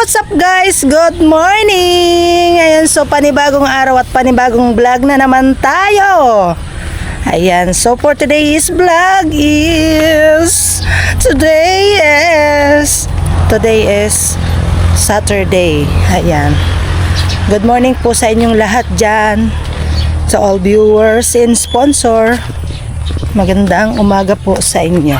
what's up guys? Good morning! Ayan, so panibagong araw at panibagong vlog na naman tayo. Ayan, so for today's vlog is today is Saturday. Ayan. Good morning po sa inyong lahat dyan, sa all viewers and sponsor. Magandang umaga po sa inyo.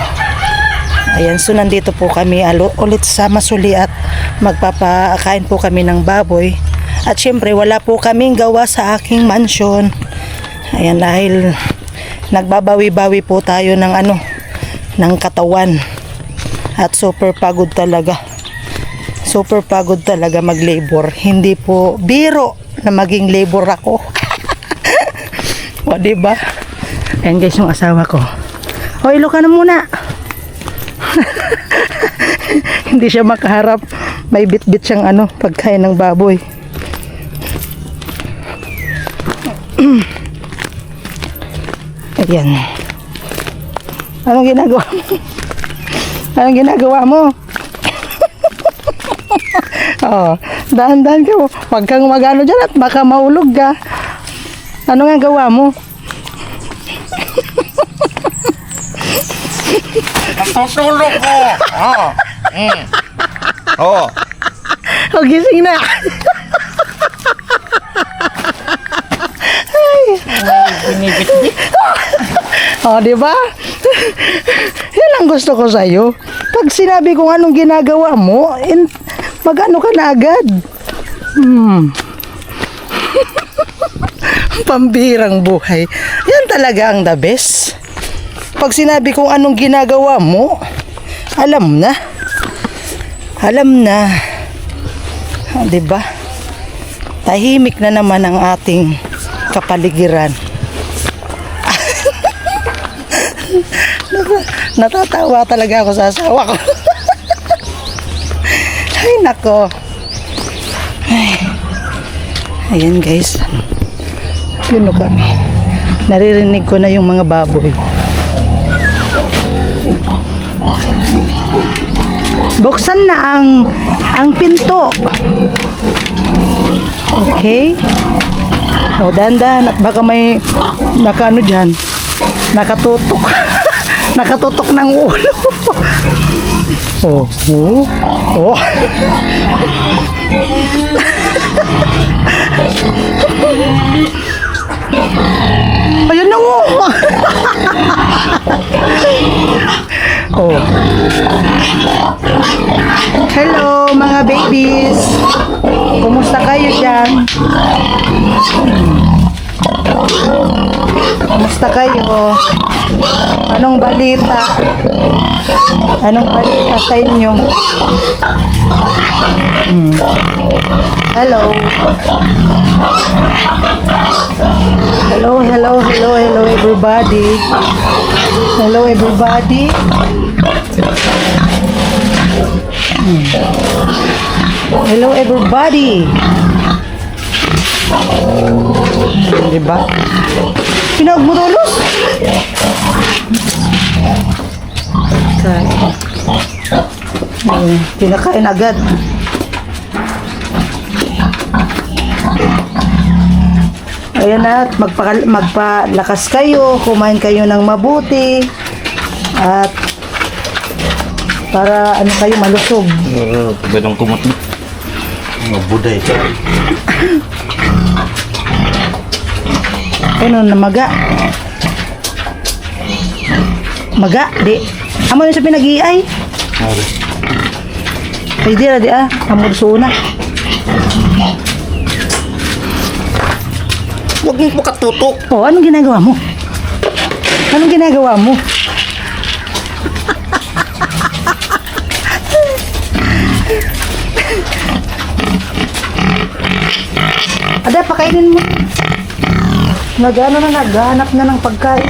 Ayan, so nandito po kami ulit sa Masuli at magpapakain po kami ng baboy. At syempre wala po kaming gawa sa aking mansion. Ayan, dahil nagbabawi-bawi po tayo ng katawan. At super pagod talaga. Super pagod talaga mag-labor. Hindi po biro na maging labor ako. O, diba? Ayan guys, yung asawa ko. O, ilo ka na muna. Hindi siya makaharap. May bit-bit siyang pagkain ng baboy. Ayan. Anong ginagawa mo? Anong ginagawa mo? Oh, dahan-dahan ka mo. Huwag kang magano dyan at baka maulog ka. Ano nga gawa mo? Natutulog ko. Oo. O, gising na. Binibit-bit. O, diba? Yan ang gusto ko sa'yo. Pag sinabi kong anong ginagawa mo, mag-ano ka na agad. Pambirang buhay. Yan talaga ang the best. Pag sinabi kong anong ginagawa mo, alam na. Alam na. Diba? Tahimik na naman ang ating kapaligiran. Natatawa talaga ako sa asawa ko. Ay, nako. Ay. Ayan guys. Yun o kami. Naririnig ko na yung mga baboy. Buksan na ang pinto. Okay. O, dandan at baka may nakano dyan. Nakatutok. Nakatutok ng ulo. Oh, oh, oh. Ayun na mo. Oh. Hello mga babies. Kumusta kayo dyan? Kumusta kayo? Anong balita? Anong balita sa inyo? Hello. Hello, hello, hello, hello everybody. Hello everybody. Hello everybody. Diba? Pinagmutulos? Pinakain agad. Ayan na, magpalakas kayo, kumain kayo ng mabuti at para kayo malusog. Pagdang kumot mo. Mga buday. Ano na maga? Maga, di. Amo yun sa pinag-iay. Ay, di na di Amo suna. Huwag mo makatutok. Oh, anong ginagawa mo? Anong ginagawa mo? Ada, pakainin mo. Naghanap na ng pagkain.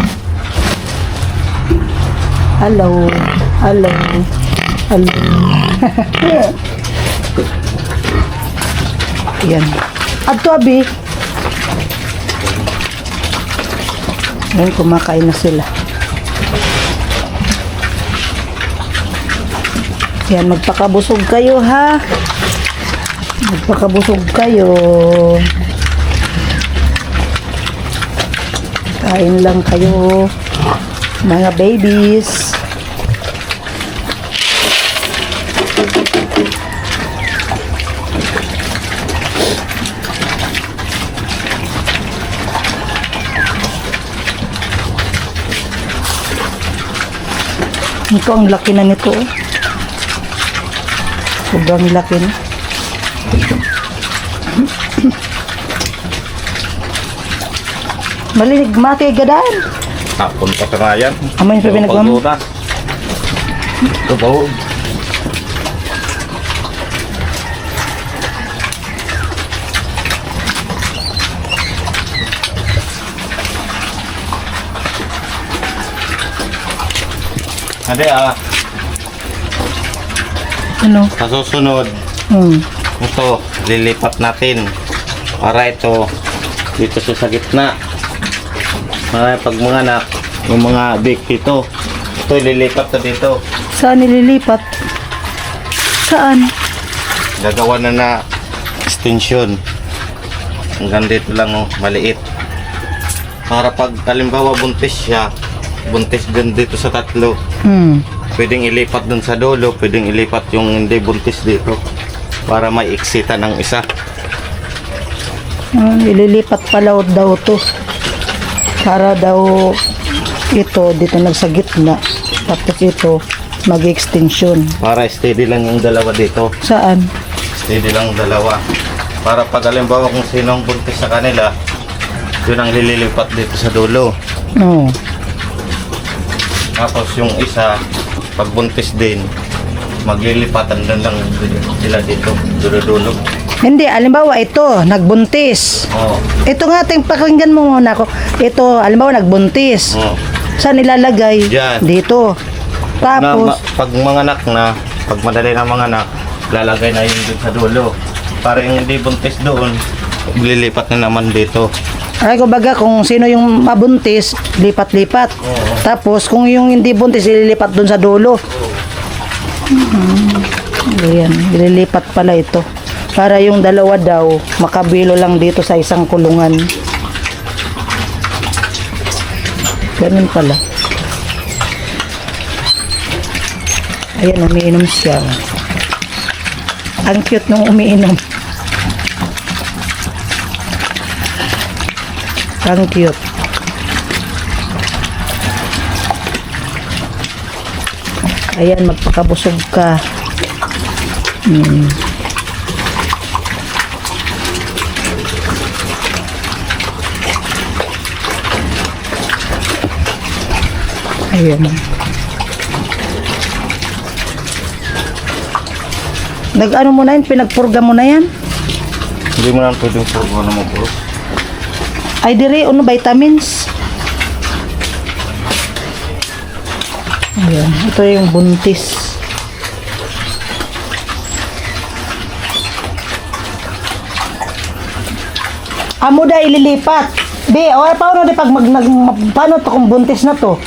Hello. Hello. Hello. Yan. Adto abi. Ngayon kumakain na sila. Yan, magpakabusog kayo ha. Magpakabusog kayo. Kain lang kayo, mga babies. Ito ang laki na nito. Sobrang laki na. Malinig mati gadaan. Punta ka nga yan. Amay pa pinagmam. Ito ba? Hindi Ano? sa susunod, ito, lilipat natin. Para ito, dito siya sa gitna. Para pag mga anak, yung mga big dito, ito lilipat na dito. Saan nililipat? Saan? Gagawa na extension. Hanggang dito lang, maliit. Para pag halimbawa buntis siya, buntis din dito sa tatlo. Pwedeng ilipat dun sa dulo, pwedeng ilipat yung hindi buntis dito para may eksita ng isa. Ililipat pala daw to. Para daw ito dito sa gitna. Tapos ito mag-extension. Para steady lang yung dalawa dito. Saan? Steady lang yung dalawa. Para pag halimbawa kung sino ang buntis sa kanila, yun ang lilipat dito sa dulo. No. Tapos yung isa, pag buntis din, maglilipatan din lang sila dito, dulo-dulo. Hindi, alimbawa ito, nagbuntis. Oo. Ito nga, pakinggan mo muna ako. Ito, alimbawa nagbuntis. Oo. Saan nilalagay? Diyan. Dito. Tapos, Pag mga anak na, pag madali na mga anak, lalagay na yun dun sa dulo. Para yung hindi buntis doon, lilipat na naman dito. ay kumbaga kung sino yung mabuntis, lipat-lipat. Oo. Tapos kung yung hindi buntis, ililipat dun sa dulo. Ayan, ililipat pala ito. Para yung dalawa daw, makabilo lang dito sa isang kulungan. Ganun pala. Ayan, umiinom siya. Ang cute nung umiinom. Ang cute. Ayan, magpakabusog ka. Ayan. Nag-ano mo na yan? Pinagpurga mo na yan? Hindi mo lang pwedeng purgo na mapuro. Ay, dire, ano, vitamins. Ayan, ito yung buntis. Amo da ililipat. Di, o paano di pag paano to kung buntis na to?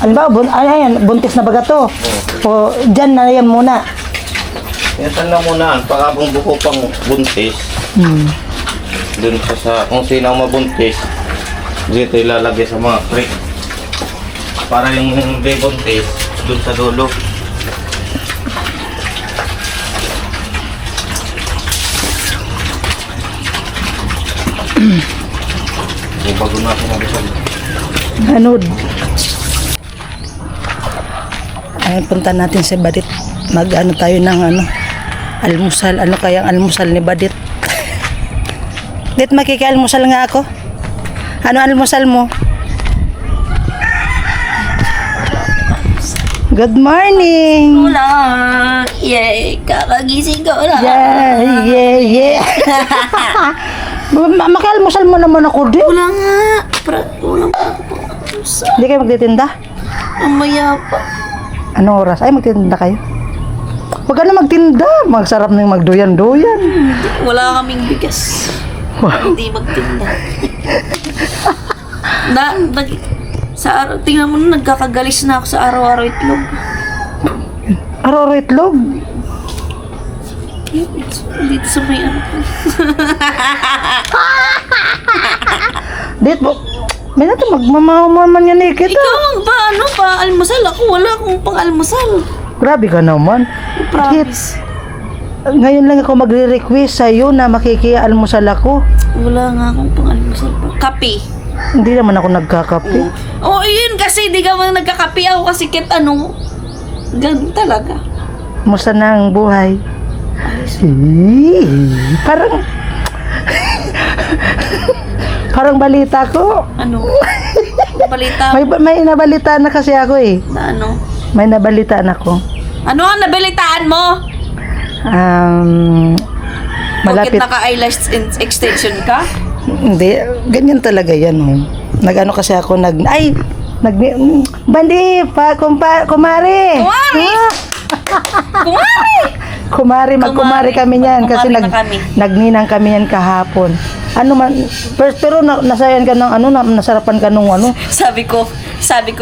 Ano ba, ayan, buntis na baga to? O, dyan na yan muna. Yan lang muna, pagkabong buko pang buntis, dun sa kung sino ang mabuntis, dito ilalagay sa mga creek. Para yung hindi buntis, dun sa dulo. Bago na ako mag-isag. Hanood. Ay, punta natin si Badit. Mag-ano tayo ng ano, almusal. Ano kaya ang almusal ni Badit? Dit, makikialmusal nga ako. Ano almusal mo? Good morning! Wala. Yay! Kakagising ko na. Yeah. Makialmusal mo naman ako din. Wala nga. Walang Hindi kayo magtitinda? Mamaya pa. Anong oras? Ay, magtitinda kayo? Huwag ka na magtinda. Magsarap na yung magduyan-duyan. Wala kaming bigas. Hindi magtinda. Sa araw, tingnan mo na, nagkakagalis na ako sa araw-araw itlog. Araw-araw itlog. sakit. Dito sa may ano ko. Dit mo, may natin magmamaman yan eh kita. Ikaw ang almusal? Ako wala akong pang-almusal. Grabe ka naman. Promise. Ngayon lang ako magre-request sa'yo na makikialmusal ako. Wala nga akong pang-almusal pa. Kape. Hindi naman ako nagkakape. Oo, yun kasi di ka man nagkakape ako kasi ganun talaga. Musta na ang buhay? Parang parang balita ko. Ano? Balita May nabalita na kasi ako eh. na ano? May nabalitaan ako. Ano ang nabalitaan mo? Bakit Malapit. naka-eyelash extension ka? Hindi, ganyan talaga yan. Oh. Nag-ano kasi ako, Bandi, kumari! Kumari! Kumari! Magkumari kami niyan kasi Magkumari na kami. nagninang kami yan kahapon. Ano man, pero nasayan ka ng nasarapan ka nung ano. Sabi ko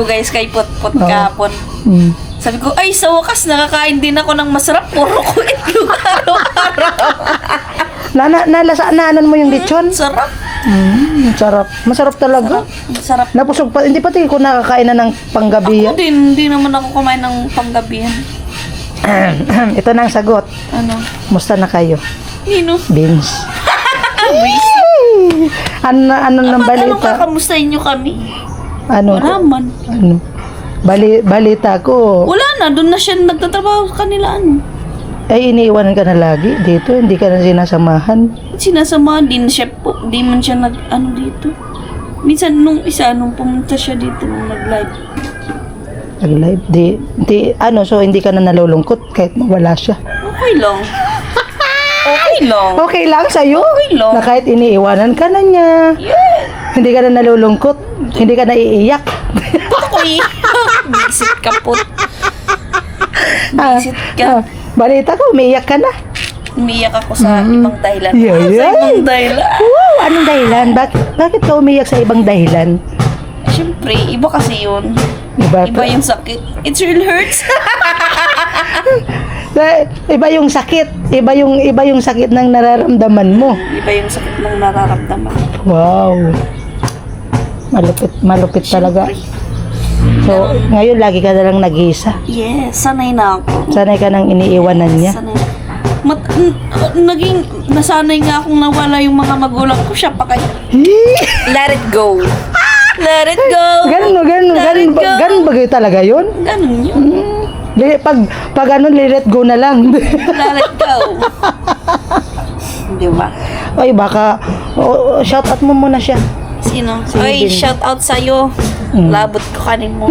guys kay Putput Oo. kahapon. Mm. Sabi ko, ay sa wakas nakakain din ako ng masarap. Puro ko itlog araw-araw. Nalasaanan mo yung lechon? Sarap. Sarap. Masarap talaga. Sarap. Napusog pa, hindi pati ko nakakain na ng panggabi. Ako din, hindi naman ako kumain ng panggabihan. Ito na ang sagot. Ano? Musta na kayo? Nino? Beans. Busy. Ano ng Anong balita? kakamustahin nyo kami? Ano? Maraman. Ano? Balita ko. Wala na, doon na siya nagtatrabaho sa kanila. Ano? Ay, iniiwanan ka na lagi dito. Hindi ka na sinasamahan. Sinasamahan din siya po. Di man siya dito. Minsan nung pumunta siya dito nung nag-live. Nag-live. So hindi ka na nalulungkot kahit wala siya. Okay lang. Okay lang. Okay lang sa'yo? Okay lang. Na kahit iniiwanan ka na niya. Yeah. Hindi ka na nalulungkot. Hindi ka na iiyak. Ako'y bisit ka po. Bisit ka. Balita ko, umiiyak ka na. Umiyak ako sa ibang dahilan. Yeah, Sa yeah. ibang dahilan. Wow, anong dahilan? Bakit ka umiiyak sa ibang dahilan? Siyempre, iba kasi yun. Iba Yung sakit. It really hurts. Iba yung sakit. Iba yung sakit ng nararamdaman mo. Iba yung sakit ng nararamdaman. Wow. Malupit talaga. So, ngayon lagi ka na lang nag-iisa. Yes, sanay na ako. Sanay ka nang iniiwanan niya. Sanay. Nasanay nga akong nawala yung mga magulang ko. Siya pa kayo. Let it go. Let it go. Ganun ba kayo talaga yun? Ganun yun. Pag let go na lang. Let it go. Di ba? Ay, baka, shout out mo muna siya. Sino? Si Ay, Bin. shout out sa'yo. Labot ko kanin mo.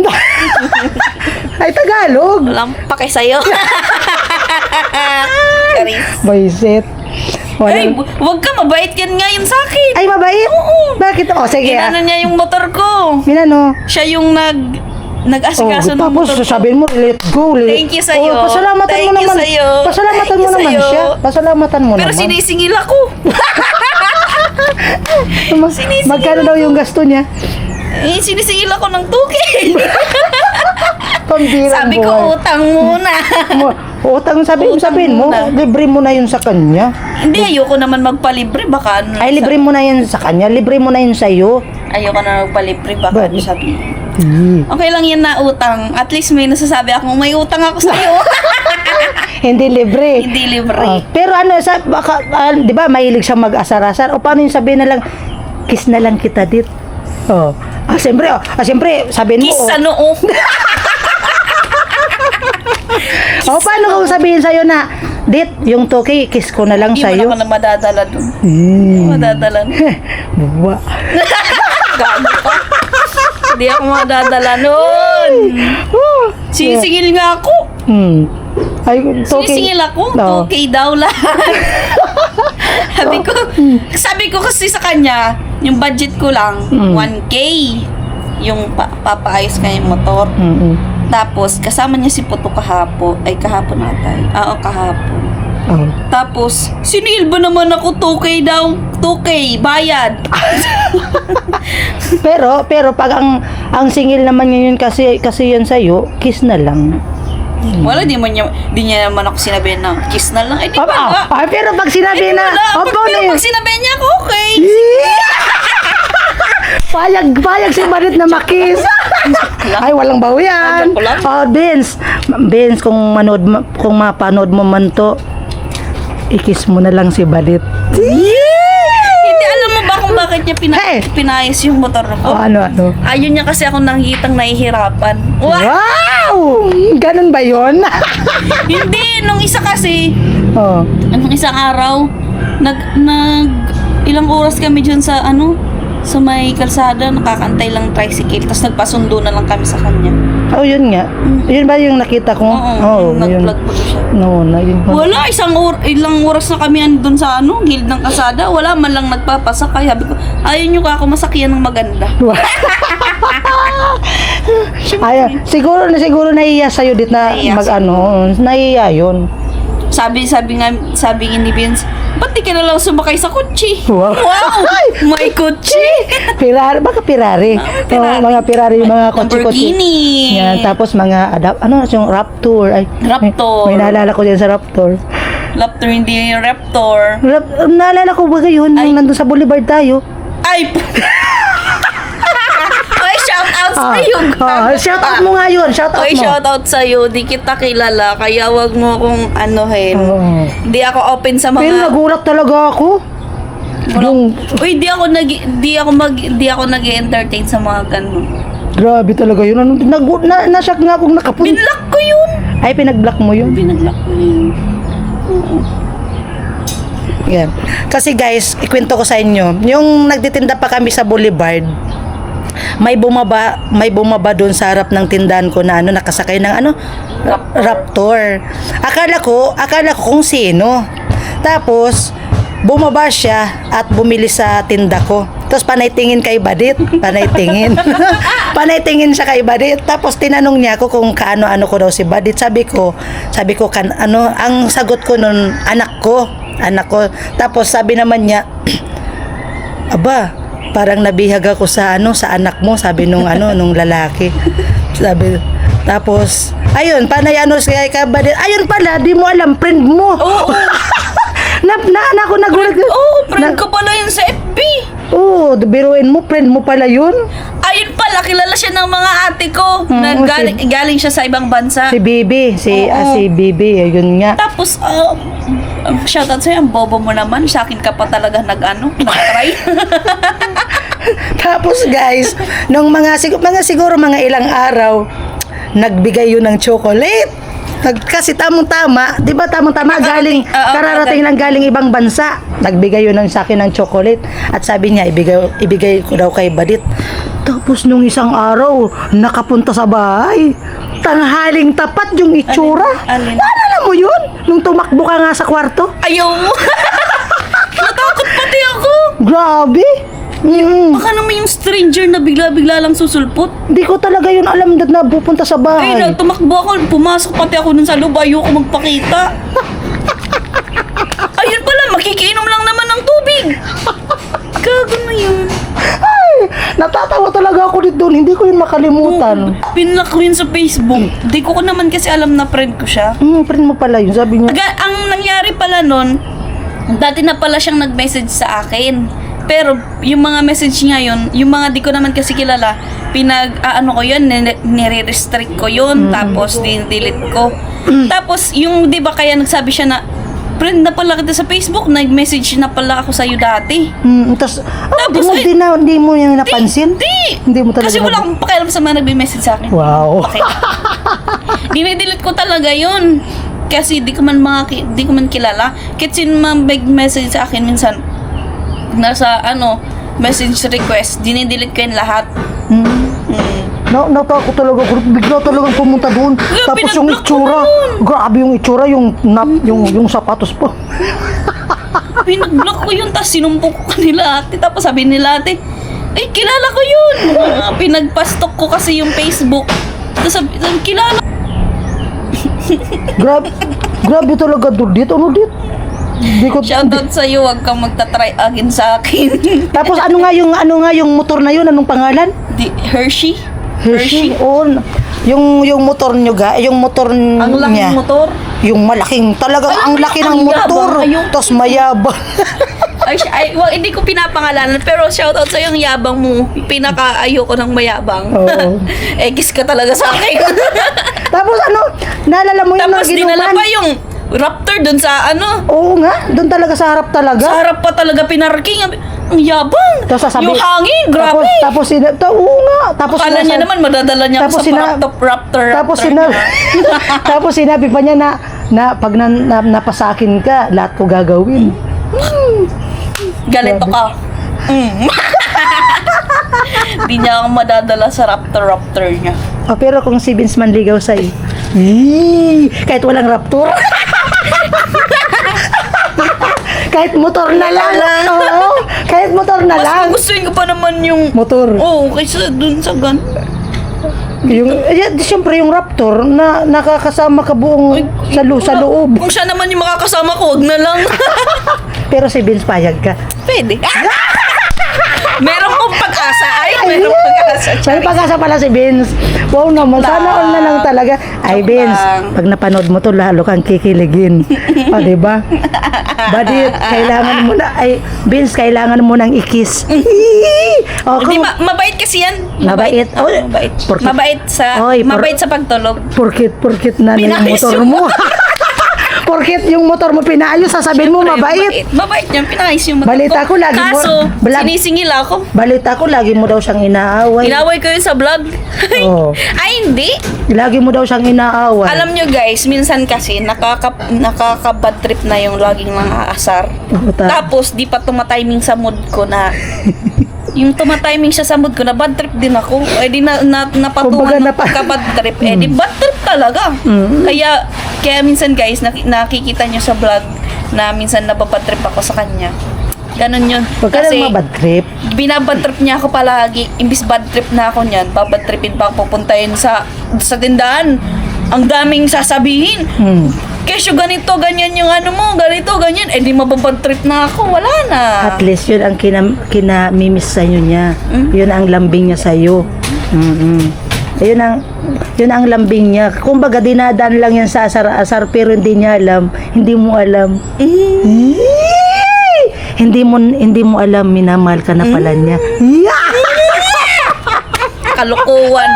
Ay, Tagalog. Walang pake sa'yo. Charis. Baisit. Ay, wag ka, mabait yan nga yun sa akin. Ay, mabait? Oo. Bakit? Sige. Inano niya yung motor ko. Minano? Siya yung nag-asikaso ng tapos motor ko. sabihin mo, let go. Thank you sa'yo. Pasalamatan Thank mo you naman. sa'yo. Pasalamatan Thank mo you naman sa'yo. siya. Pasalamatan mo Pero naman. sinisingil ako. sinisingil Magkano daw yung gasto niya? Sinisingil ako ng 2K. Pambirang Sabi ko, buhay. utang muna. Utang sabihin mo, muna. libre mo na yun sa kanya. Hindi, ayoko naman magpalibre. Baka ano. Ay, libre mo na yun sa kanya, libre mo na yun sa'yo. Ayoko na magpalibre. Baka But- ano sabihin. Okay lang yan na utang. At least may nasasabi akong may utang ako sa'yo. Hindi libre. Hindi libre. Pero di ba, mahilig siya mag-asar-asar. O paano yung sabihin na lang, kiss na lang kita dit. Siyempre, sabihin mo. Kiss sa noo. Paano kung sabihin sa'yo na, dit, yung toki, kiss ko na lang Hindi mo sa'yo. naman na madadala dun. Madadala dun. Buwa. Gago ka. Hindi ako madadala nun. Sinisingil nga ako. Ay, toki. Sinisingil ako. No. 2K daw lahat. sabi ko kasi sa kanya, yung budget ko lang, 1K. Yung papaayos ka yung motor. Tapos, kasama niya si Puto kahapon. Ay, kahapon natay. Oo, kahapon. Tapos, siningil ba naman ako 2K daw? 2K, bayad. pero pag ang singil naman ngayon kasi yan sa'yo, kiss na lang. Wala, di niya naman ako sinabi na kiss na lang. Eh, di wala. Pero pag sinabi na, Wala. opo Pero na pag sinabi niya ako, okay. Payag si Badit na makis. Ay, walang bawi yan. Joke lang. Oh, Vince, kung mapanood mo man to, ikis mo na lang si Badit. Hindi, alam mo ba kung bakit niya Hey! pinayos yung motor ko? Oh, ano? Ayun niya kasi ako nakikitang nahihirapan. Wow! Ganun ba yun? Hindi, nung isa kasi, Oh. nung isang araw, ilang oras kami dyan sa sa may kalsada, nakakantay lang tricycle, tapos nagpasundo na lang kami sa kanya. Oh, yun nga. Yun ba yung nakita ko? Oo, yun. nag-vlog pa siya. No, yun. Wala, ilang oras na kami andun sa gilid ng kalsada, wala man lang nagpapasakay. Sabi ko, ayaw nyo ka ako masakyan ng maganda. Ay, siguro nahiya sa'yo dit na Nahiya. nahiya yun. Sabi ni Vince, ba't di ka na lang sumakay sa kutsi? Wow. May kutsi! Ferrari, baka Ferrari. Ferrari. Mga Ferrari, mga kotse-kotse. Lamborghini. Yan, tapos mga yung Raptor. Ay, Raptor. May naalala ko din sa Raptor. Raptor, hindi yung Raptor. Naalala ko ba yun, Ay. nung nandun sa Boulevard tayo? Ay! Ay, shout out sa'yo. Shout out mo nga yun, shout out Oy, mo. shout out sa'yo. Di kita kilala, kaya wag mo akong anuhin. Oo. Di ako open sa Pero mga... nagulat talaga ako. Yung, Uy, di ako nag-entertain sa mga ganun. grabe talaga yun. Na-shock nga akong nakapunta. Binlock ko yun. Ay, pinag-block mo yun. Binlock ko yun. Yan. Kasi guys, ikwento ko sa inyo, yung nagtitinda pa kami sa Boulevard, may bumaba doon sa harap ng tindahan ko na nakasakay ng Raptor. Akala ko kung sino. Tapos bumaba siya at bumili sa tinda ko. Tapos panaytingin kay Badit, panaytingin. Panaytingin siya kay Badit. Tapos tinanong niya ako kung kaano-ano ko daw si Badit. Sabi ko ang sagot ko nun, anak ko. Tapos sabi naman niya, aba, parang nabihag ako sa anak mo, sabi nung lalaki. Sabi, tapos ayun, panay kay Badit. Ayun pala, di mo alam, friend mo. Oo. Ako nagulat. Friend ko pala yun sa FB. Oo, biruin mo, friend mo pala yun. Ayun pala, kilala siya ng mga ate ko. Galing siya sa ibang bansa. Si Bibi, si Oo. Bibi, ayun nga. Tapos, shoutout sa'yo, ang bobo mo naman. Sa akin ka pa talaga nag-try. Tapos guys, nung siguro mga ilang araw, nagbigay yun ng chocolate. Kasi tamang-tama, di ba tamang-tama, galing, kararating lang galing ibang bansa. Nagbigay yun sa akin ng chocolate. At sabi niya, ibigay ko daw kay Badit. Tapos nung isang araw, nakapunta sa bahay. Tanghaling tapat yung itsura. Alin? Naalala mo yun? Nung tumakbo ka nga sa kwarto? Ayaw mo. Natakot pati ako. Grabe. Baka naman yung stranger na bigla-bigla lang susulpot. Di ko talaga yun alam na pupunta sa bahay. Ay, tumakbo ako, pumasok pati ako dun sa loob, ayoko magpakita. Ayun pala, makikiinom lang naman ng tubig. Gago na yun. Ay, natatawa talaga ako dito. Hindi ko yun makalimutan. Pinlock ko yun sa Facebook. Di ko naman kasi alam na friend ko siya. Friend mo pala yun, sabi niya. Ang nangyari pala nun, dati na pala siyang nag-message sa akin. Pero yung mga message niya yun, yung mga di ko naman kasi kilala, ko yun, nire-restrict ko yun, tapos delete ko. Tapos yung di ba kaya nagsabi siya na, friend na pala kita sa Facebook, nag-message na pala ako sa'yo dati. Tapos, Tapos, hindi mo yung napansin? Hindi mo talaga. Kasi wala akong pakialam sa mga nag-message sa akin. Wow. Okay. Dine-delete ko talaga yun. Kasi di ko man kilala. Kasi mag-message sa akin minsan, nasa message request, dine-delete ko yun lahat. Natakot talaga ako. Bigla talagang pumunta doon. Tapos yung pinag-block itsura. Grabe yung itsura, yung sapatos po. Pinag-block ko yun, tapos sinumpok ko kanila ate. Tapos sabi nila ate, ay kilala ko yun. Pinagpastok ko kasi yung Facebook. Tapos sabi, kilala. Grabe talaga dit. Ano dit? Shoutout sa'yo, huwag kang magta-try again sa akin. Tapos ano nga yung motor na yun? Anong pangalan? Hershey? Hershey. Oh, Yung motor nyo yung motor Ang niya. laking motor. Yung malaking, talagang ang laki ng ang motor. yabang, ayun. Tapos mayabang. Well, hindi ko pinapangalanan, pero shoutout sa yung yabang mo. Pinaka-ayoko ng mayabang. Oo. Egis ka talaga sa akin. Tapos naalala mo yung Tapos dinala naginuman? pa yung Raptor dun sa Oo nga, doon talaga sa harap talaga. sa harap pa talaga pinarking. Ang yabang. Tapos sasabi, Yung hangin, grabe. Tapos oo nga. Tapos Akala niya naman madadala niya tapos ako sa Raptor. Tapos tapos sinabi pa niya na pag napasakin ka, lahat ko gagawin. Ganito ka. Di niya ako madadala sa Raptor niya. Oh, pero kung si Vince manligaw sa'yo, kahit walang Raptor. Kahit motor na lang. Oo, kahit motor na lang. Mas gustuin ko pa naman yung Motor. Oo, kaysa dun sa gun. Siyempre yung Raptor na nakakasama ka buong sa loob. Kung siya naman yung makakasama ko, wag na lang. Pero si Vince payag ka. Pwede. Meron pong pag-asa. Meron pag-asa. May pag-asa pala si Vince. Wow naman, sana all na lang talaga. Ay, Joke Vince, lang. pag napanood mo to, lalo kang kikiligin. O, diba? Badit, kailangan mo na, Vince, kailangan mo nang ikis. O, Hindi, mabait kasi yan. Mabait. Oh, Mabait. porkit- Mabait sa pagtulog. Porkit na yung Pinayos motor yung mo. Porkit yung motor mo pinayos, sasabihin mo Siyempre, mabait. Mabait yan. Pinayos yung motor Balita ko, lagi mo- Kaso, Bala- sinisingil ako. Balita ko, lagi mo daw siyang inaaway. Inaway ko yun sa vlog. Oo. Ay, hindi. Lagi mo daw siyang inaaway. Alam nyo guys, minsan kasi nakaka-bad trip na yung laging mga aasar. Oo, Tapos, di pa tumatiming sa mood ko na yung tumatiming siya sa mood ko na bad trip din ako. Eh di Kumbaga, napatungan ng pagka-bad trip. Eh di bad trip talaga. Kaya minsan guys, nakikita nyo sa vlog na minsan nababad trip ako sa kanya. Ganon yun. Huwag ka lang mabad trip. Binabad trip niya ako palagi. Imbis bad trip na ako niyan, babad tripin pa ako pupuntahin sa tindahan. Ang daming sasabihin. Kesyo ganito, ganyan yung ganito, ganyan. Eh di mababad trip na ako, wala na. At least yun ang kinamimiss sa'yo niya. Yun ang lambing niya sa'yo. Yun ang lambing niya. Kumbaga dinadaan lang yan sa asar-asar pero hindi niya alam. Hindi mo alam. Hindi mo alam minamahal ka na pala niya. Kalukuhan.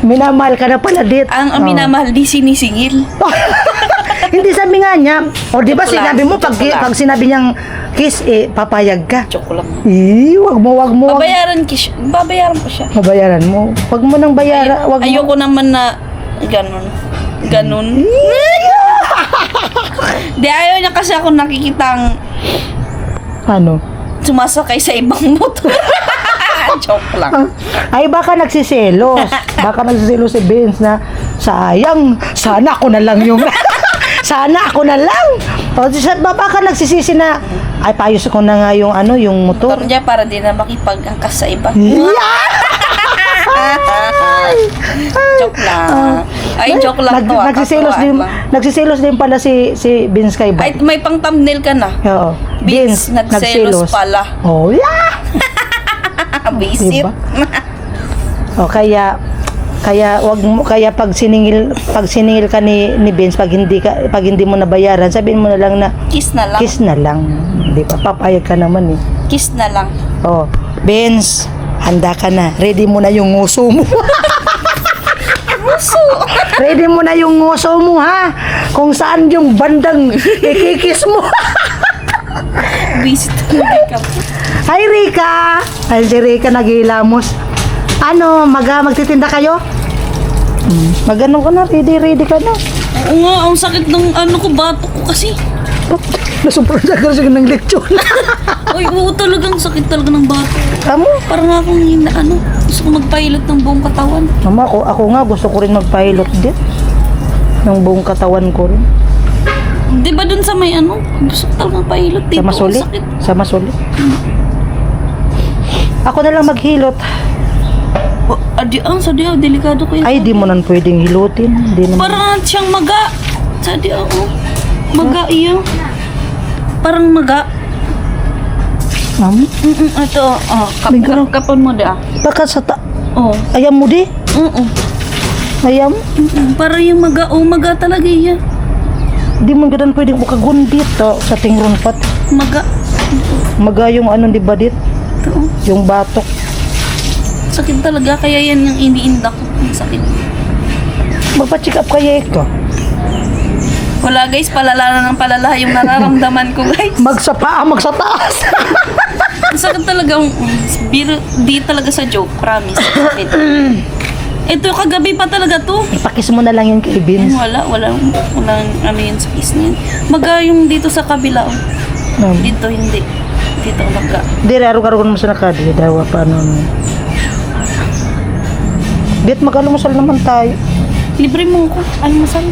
Minamahal ka na pala dit. Ang minamahal di sinisingil. Hindi sabi nga niya. O di ba Joke lang, sinabi mo pag joke lang. sinabi niyang kiss papayag ka. Joke lang. Wag mo. Babayaran ko siya. Mabayaran mo. Wag mo nang bayaran. Wag mo. Ayoko naman na ganun. Di ayaw niya kasi ako nakikitang Ano? sumasakay sa ibang motor. Joke lang. Ay baka nagsiselos. Baka nagsiselos si Vince na sayang, sana ako na lang yung sana ako na lang. O baka nagsisisi na ay payos ko na nga yung yung motor. Motor niya para di na makipag-angkas sa iba. Joke lang. Ay, joke lang to. Nagsiselos din pala si Vince kay Ay, Bob. may pang thumbnail ka na. Oo. Vince, nagselos pala. Oh, yeah. Visit. Diba? O kaya pag siningil ka ni Vince pag hindi mo nabayaran, sabihin mo na lang na Kiss na lang. kiss na lang. Di ba? Papayag ka naman eh. Kiss na lang. Oh, Vince, handa ka na. Ready mo na yung nguso mo. Ready mo na yung nguso mo, ha? Kung saan yung bandang ikikis mo. Visit. Hi, Rika! Ay, si Rika naghihilamos. Magtitinda kayo? Magano ka na? Ready ka na. Oo nga, ang sakit ng bato ko kasi. Nasumpro sa kasi ng lechon. Uy, oo talagang sakit talaga ng bato. Amo? Parang akong gusto ko magpahilot ng buong katawan. Mama, ako nga gusto ko rin magpahilot din. Ng buong katawan ko rin. Di ba dun sa may gusto ko talagang pahilot dito. Sa masuli? Ang sakit. Sa masuli. Ako na lang maghilot. Delikado ko yun. Ay, di mo nan pwedeng hilutin. Di naman. Parang siyang maga. Maga iya. Parang maga. Ito, Bigla. kapan mo da. Baka sa Oh. ayam mo di? Ayam. Para yung maga talaga yan. Di mo ganun pwedeng ukagundit sa tingron pat. Maga. Maga yung ano di ba dit? Ito. Yung batok. Sakit talaga, kaya yan yung iniinda ko. Ang sakit. Magpa-check up kaya ka. Wala guys, palala na ng palala yung nararamdaman ko guys. Magsapa, magsataas. Ang sakit talaga. Di talaga sa joke, promise. Sakit. Ito kagabi pa talaga to. Ipakis mo na lang yun kay Vince. Walang ano yun sa kiss niya. Maga yung dito sa kabila. Oh. Dito hindi. Dito maga. Di raro-raro mo sa nakadi. Dawa pa ano. Dit mag-almusal naman tayo. Libre mo ko. Almusal.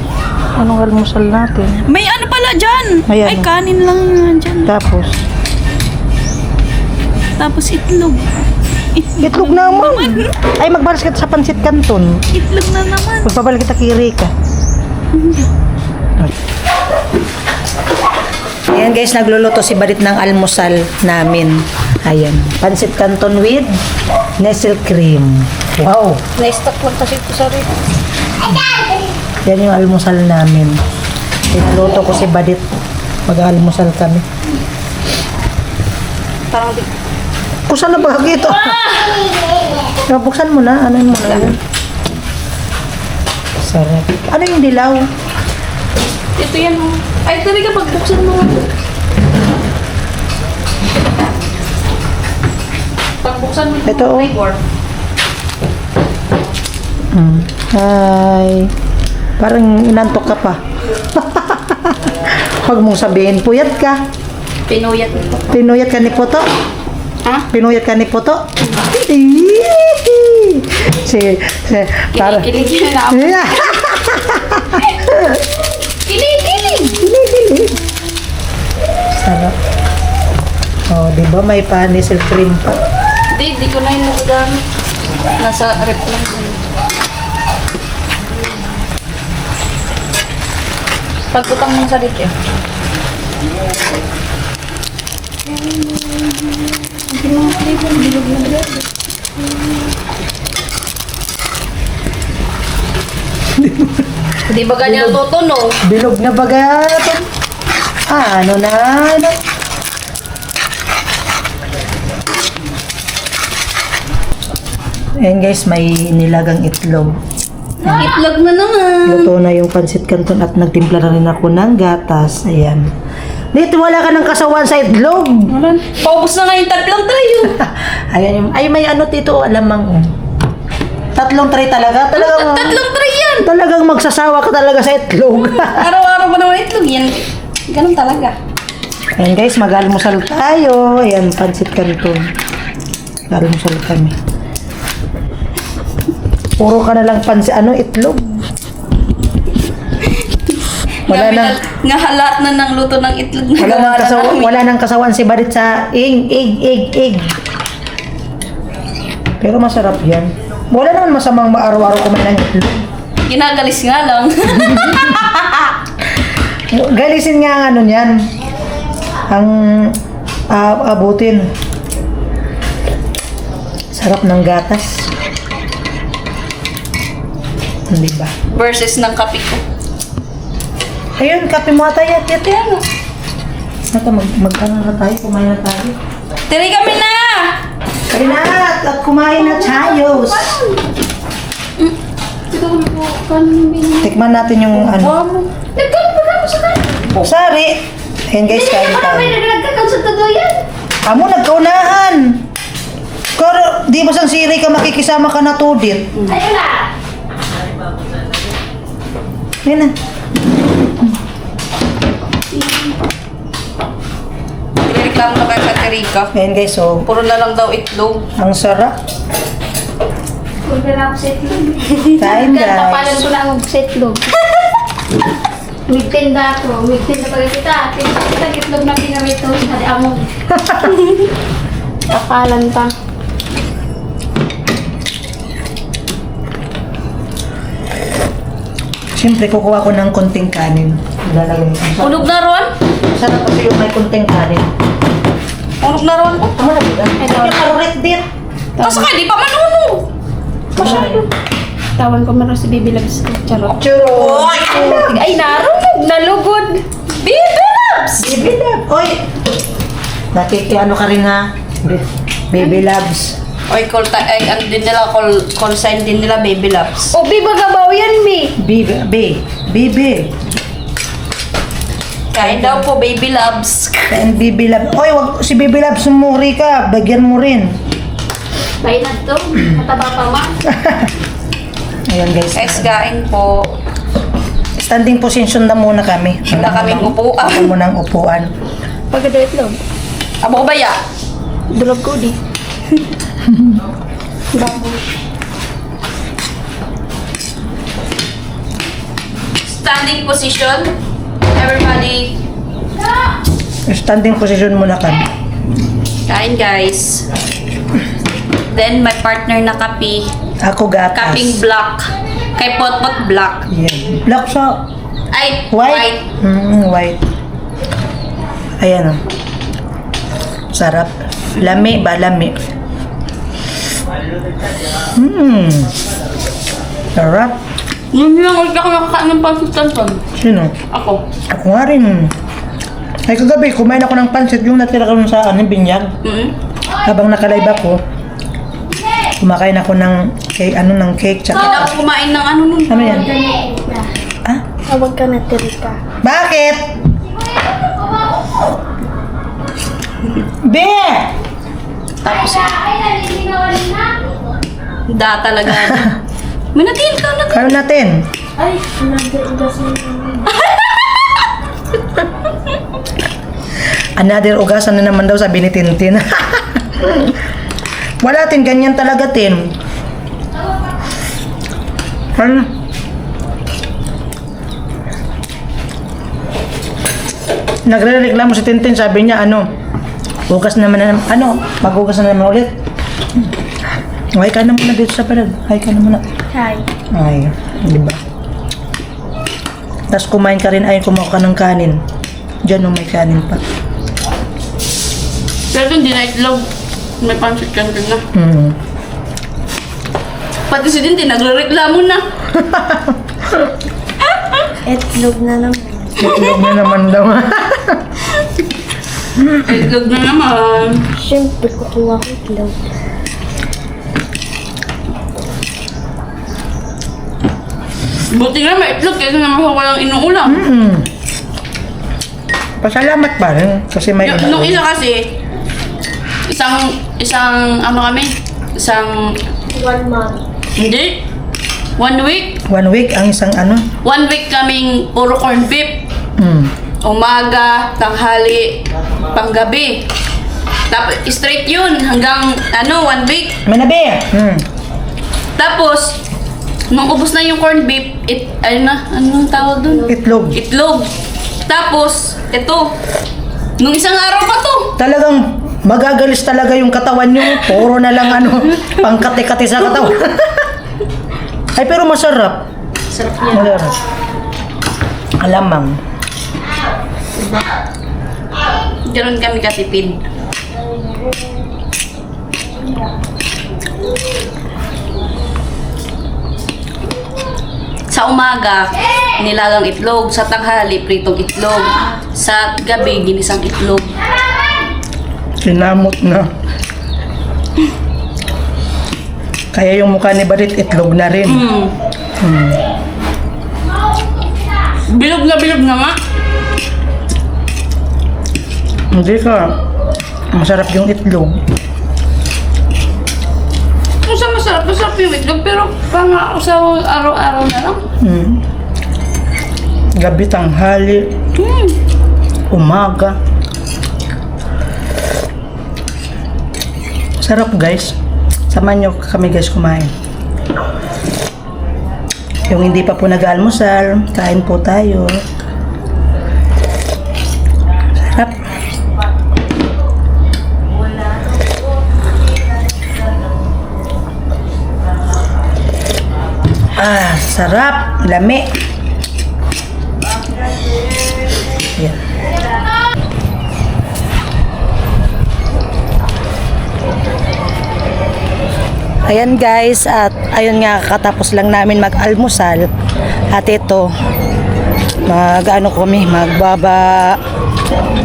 Anong almusal natin? May ano pala dyan. May Ay, ano? kanin lang yan dyan. Tapos itlog. Itlog naman. Ay, magbalas kita sa Pansit Canton. Itlog na naman. Magpabalik kita kay Rika. Ayan guys, nagluluto si Barit ng almusal namin. Ayan. Pansit Canton with Nestle cream. Wow. Na-stock lang kasi ito sa rin. Yan yung almusal namin. Niluto ko si Barit. Mag-almusal kami. Parang di. Kusa na ba ito? Buksan mo na. Ano mo na yun? Sarap. Ano yung dilaw? Ito yan oh. Ay, talaga pagbuksan mo. Pagbuksan mo. Ito, oh. Flavor. Ay. Parang inantok ka pa. Huwag mong sabihin, puyat ka. Pinuyat ito. Pinuyat ka ni Poto? Ha? Pinuyat ka ni Poto? Para. Kilig na ako. Kilig. Sarap. Oh, di ba may panisel cream pa? Di ko na yung nagagamit. Nasa rep lang. Pagputang mo sa dito. Di ba ganyan tutunog? Bilog na baga. Ano na? Ano? Ayan guys, may nilagang itlog. Itlog na naman. Luto na yung Pansit Canton at nagtimpla na rin ako ng gatas. Ayan. Dito wala ka ng kasawan sa itlog. Paubos na nga yung tatlong tayo. Ayan yung, ay may ano dito, alamang. Oh. Tatlong tray talaga. Talagang, Tatlong tray yan. talagang magsasawa ka talaga sa itlog. Araw-araw pa naman itlog yan. Ganun talaga. Ayan guys, mag-almusal tayo. Ayan, Pansit Canton. Mag-almusal kami. Puro ka na lang itlog. Wala nang Nga halat na ng luto ng itlog na gawa na namin. wala nang kasawan si Barit sa egg. Pero masarap 'yan. Wala naman masamang araw-araw kumain ng itlog. Ginagalis nga lang. Galisin nga ang ano niyan. Ang abutin. Sarap ng gatas. Hindi ba? Versus ng kape ko. Ayun, kape mo ata yan. Yan. Nata, magkana na tayo. Kumain na tayo. Tiri kami na! Kaya na, at kumain na tayo. Ito ko po, kanin binili. Tikman natin yung ano. Nagkaroon pa ako sa kanin. Sari. Ayan guys, kain tayo. nagkakaroon sa tuloyan. Amo, nagkaunahan. Pero, di ba sang siri ka makikisama ka na tudit? Ayun na! Yan na. Nireklamo na kay Katerika. Ayan guys, so, Puro na lang daw itlog. ang sarap. Huwag na lang ako sa itlog. Kain Tapalan guys. ko na ako sa itlog. Magtinda ako. Magtinda pag kita. Kita itlog na pinamito. Hadi amo. Tapalan pa. Siyempre, kukuha ko ng konting kanin. Lalagay ko. Ulog na ron? Sarap kasi yung may konting kanin. Ulog na ron? Amo na, ito yung karulit din. Tapos ka, di pa manunog. Masyado. Tawan ko meron si Baby Loves ko. Charot. Churro! Ay, narunod. Nalugod. Baby Loves! Baby Love! Oy! Nakikiano ka rin ha? Baby Loves. Oy, ano din nila, call sign din nila, Baby Loves. O, Biba gabaw yan, Mi. Baby. Kain daw po, Baby Loves. And Baby Love. Oy, wag si Baby Love sumuri ka. Bagyan mo rin. Bainat to. Mataba pa, Ma. Ayan guys. Guys, kain po. Standing position na muna kami. Wala kaming upuan. Wala mo ng upuan. Pagkadait lang. Abo ko ba ya? Dulog ko di. Bago. Standing position. Everybody, Standing position muna kami. kain guys. Then, my partner na kapi. Ako gatas. Kaping black. Kay Potpot black. Yan. Black sa Ay, white. White. Ayan o. Sarap. Lami ba? Lami. Sarap. Hindi lang ulit ako nakakain ng pancit canton. Sino? Ako. Ako nga rin. Ay kagabi, kumain ako ng pansit yung natira ko sa binyag. Habang nakalive ako, kumakain ako ng cake, ng cake, Hindi tsaka... ako kumain ng ano nun. Ano yan? Ah? Tawag ka na, Terika. Bakit? Be! Tapos, da talaga. Manatil ka na. Kano natin? Ay, nag-ugas na. Another ugasan na naman daw sabi ni Tintin. Wala tin, ganyan talaga tin. Ano? Nagre-reklamo si Tintin, sabi niya ugas naman na, mag-ugas na naman ulit. Ay ka na muna dito sa parag. Ay ka na muna. Hi. Ay, di ba? Tapos kumain ka rin, ay kumuha ka ng kanin. Diyan may kanin pa. Pero hindi na itlog. May pancit canton na. Pati si Tintin, nagre-reklamo na. Etlog na naman. Itlog na naman daw. Itlog na naman. Siyempre, kukuha ko etlog. Buti nga may itlog kaysa naman walang inuulam. Pasalamat pa rin kasi may Nung isa kasi, isang ano kami? Isang, 1 month. hindi. 1 week. 1 week ang isang 1 week kaming puro corn beef. Umaga, tanghali, panggabi. Tapos straight yun hanggang 1 week. Manabi! Tapos, nung ubos na yung corn beef, anong tawag dun? Itlog. Itlog. Tapos, ito. Nung isang araw pa to. Talagang magagalis talaga yung katawan nyo. Puro na lang pangkati-kati sa katawan. Ay pero masarap. Sarap niya. Masarap. Alamang. Ganun kami katipid. Sa umaga, nilagang itlog. Sa tanghali, pritong itlog. Sa gabi, ginisang itlog. Sinamot na. Kaya yung mukha ni Barit, itlog na rin. Bilog na nga. Hindi ka. Masarap yung itlog. Kung sa masarap yung itlog, pero pang sa araw-araw na lang. Gabi, tanghali, umaga. Sarap guys. Samahan nyo kami guys kumain. Yung hindi pa po nag-almusal, kain po tayo. Sarap. Sarap. Lami. Yan. Ayan guys, at ayun nga, katapos lang namin mag-almusal. At ito,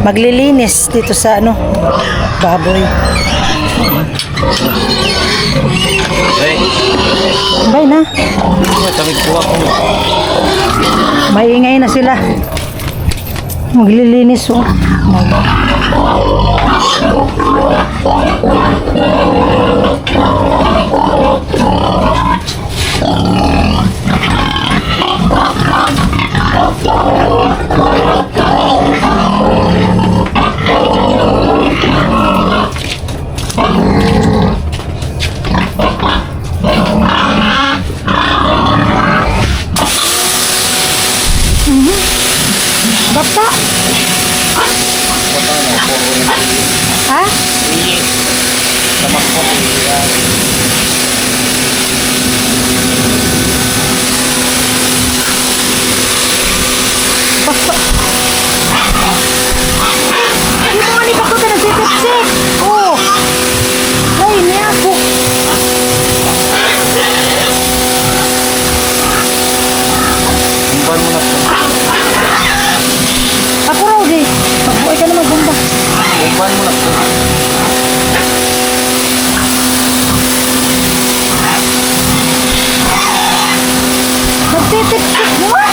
maglilinis dito sa baboy. Hey, Bye na. tabig po ako. Maingay na sila. Maglilinis oh. Bata. Ha? Basta. Hindi mo nga ko na nagsisip-sip. Oh. Ay, niya ako. Kumban mo na po. Ako raw di. Magbuhay ka na magbumba. Kumban mo na po. Nagsisip-sip naman.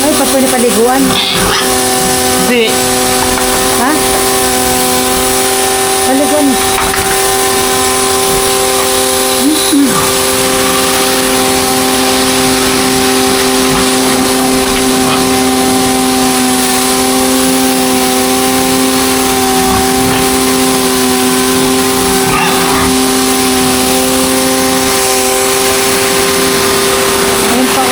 Ay, pwede paliguan. Hindi. Ha? Paliguan. Ayun pa.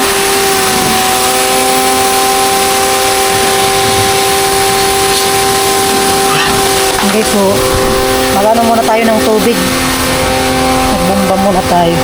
Okay po. Magano muna tayo ng tubig. Magbomba muna tayo.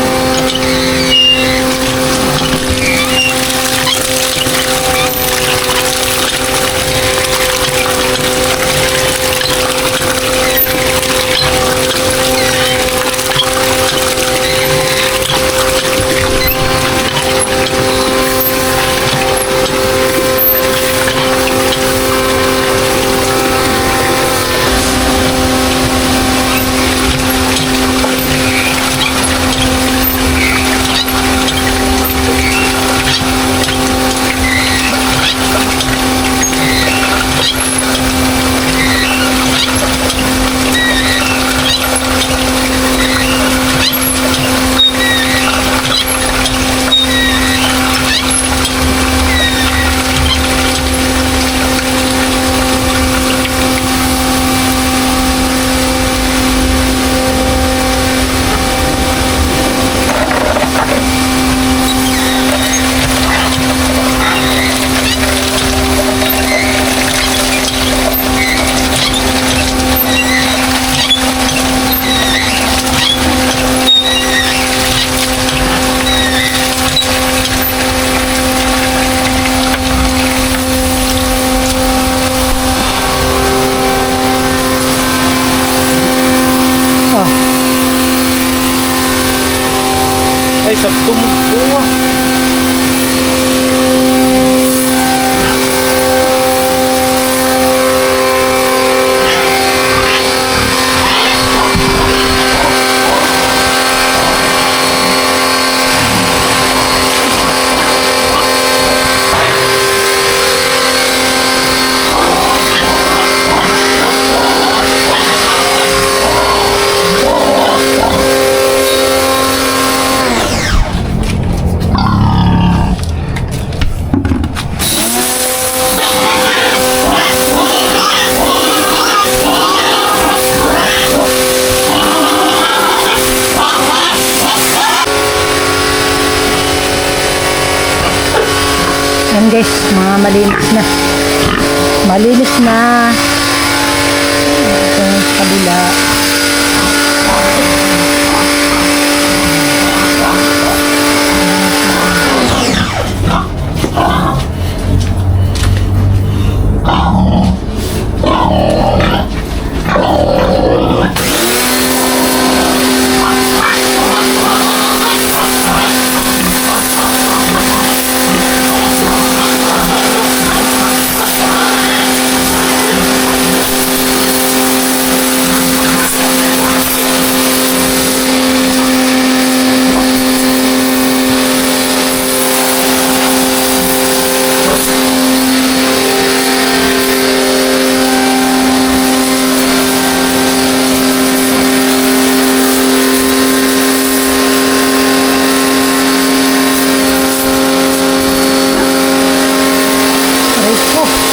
malinis na. Malinis na. Ito yung kabila. Aray ko.